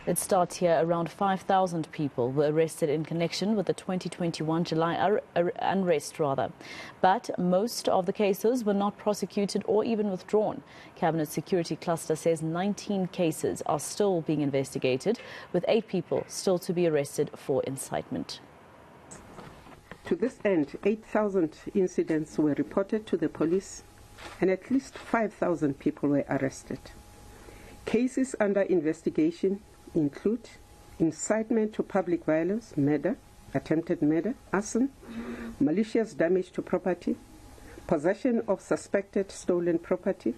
Let's start here. Around 5,000 people were arrested in connection with the 2021 July unrest, But most of the cases were not prosecuted or even withdrawn. Cabinet Security Cluster says 19 cases are still being investigated, with 8 people still to be arrested for incitement. To this end, 8,000 incidents were reported to the police and at least 5,000 people were arrested. Cases under investigation include incitement to public violence, murder, attempted murder, arson, malicious damage to property, possession of suspected stolen property,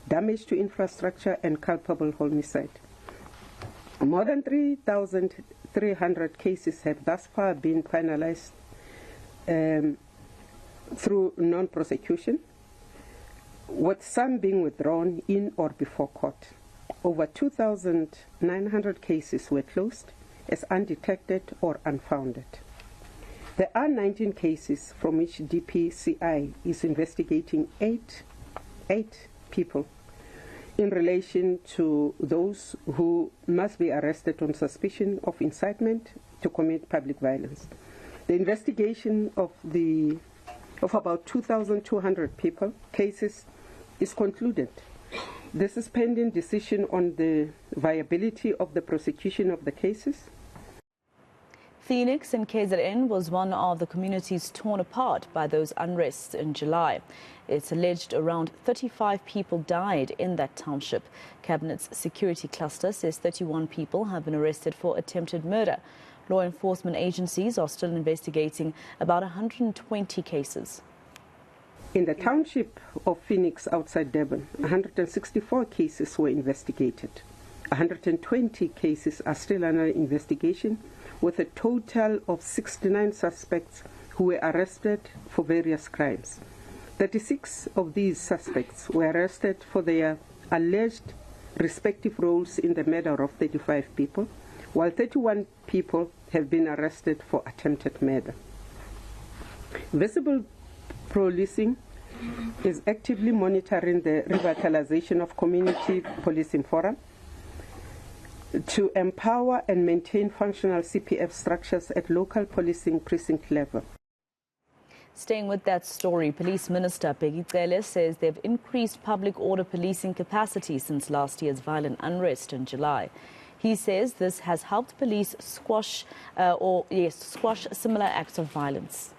damage to infrastructure, and culpable homicide. More than 3,300 cases have thus far been finalized through non-prosecution, with some being withdrawn in or before court. Over 2,900 cases were closed as undetected or unfounded. There are 19 cases from which DPCI is investigating eight people in relation to those who must be arrested on suspicion of incitement to commit public violence. The investigation of about 2,200 cases is concluded. This is pending decision on the viability of the prosecution of the cases. Phoenix in KZN was one of the communities torn apart by those unrests in July. It's alleged around 35 people died in that township. Cabinet's security cluster says 31 people have been arrested for attempted murder. Law enforcement agencies are still investigating about 120 cases. In the township of Phoenix outside Durban, 164 cases were investigated. 120 cases are still under investigation, with a total of 69 suspects who were arrested for various crimes. 36 of these suspects were arrested for their alleged respective roles in the murder of 35 people, while 31 people have been arrested for attempted murder. Visible policing is actively monitoring the revitalization of community policing forum to empower and maintain functional CPF structures at local policing precinct level. Staying with that story, Police Minister Bheki Cele says they've increased public order policing capacity since last year's violent unrest in July. He says this has helped police squash similar acts of violence.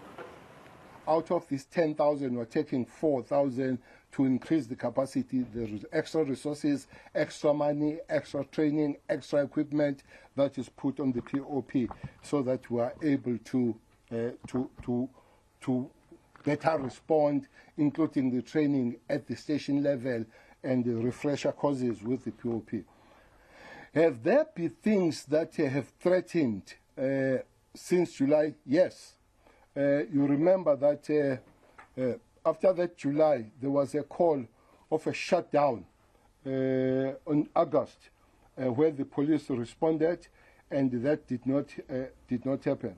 Out of these 10,000, we're taking 4,000 to increase the capacity. There is extra resources, extra money, extra training, extra equipment that is put on the POP so that we are able to better respond, including the training at the station level and the refresher courses with the POP. Have there been things that have threatened since July? Yes. You remember that after that July, there was a call of a shutdown on August, where the police responded, and that did not happen.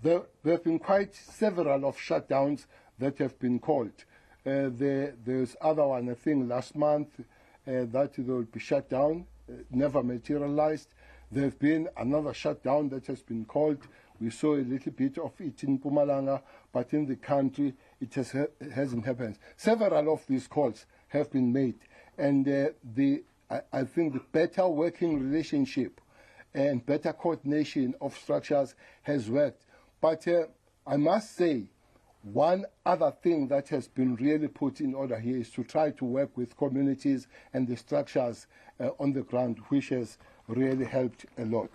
There have been quite several of shutdowns that have been called. There's other one, I think, last month that they will be shut down, never materialized. There have been another shutdown that has been called. We saw a little bit of it in Mpumalanga, but in the country it hasn't happened. Several of these calls have been made, and I think the better working relationship and better coordination of structures has worked. But I must say, one other thing that has been really put in order here is to try to work with communities and the structures on the ground, which has really helped a lot.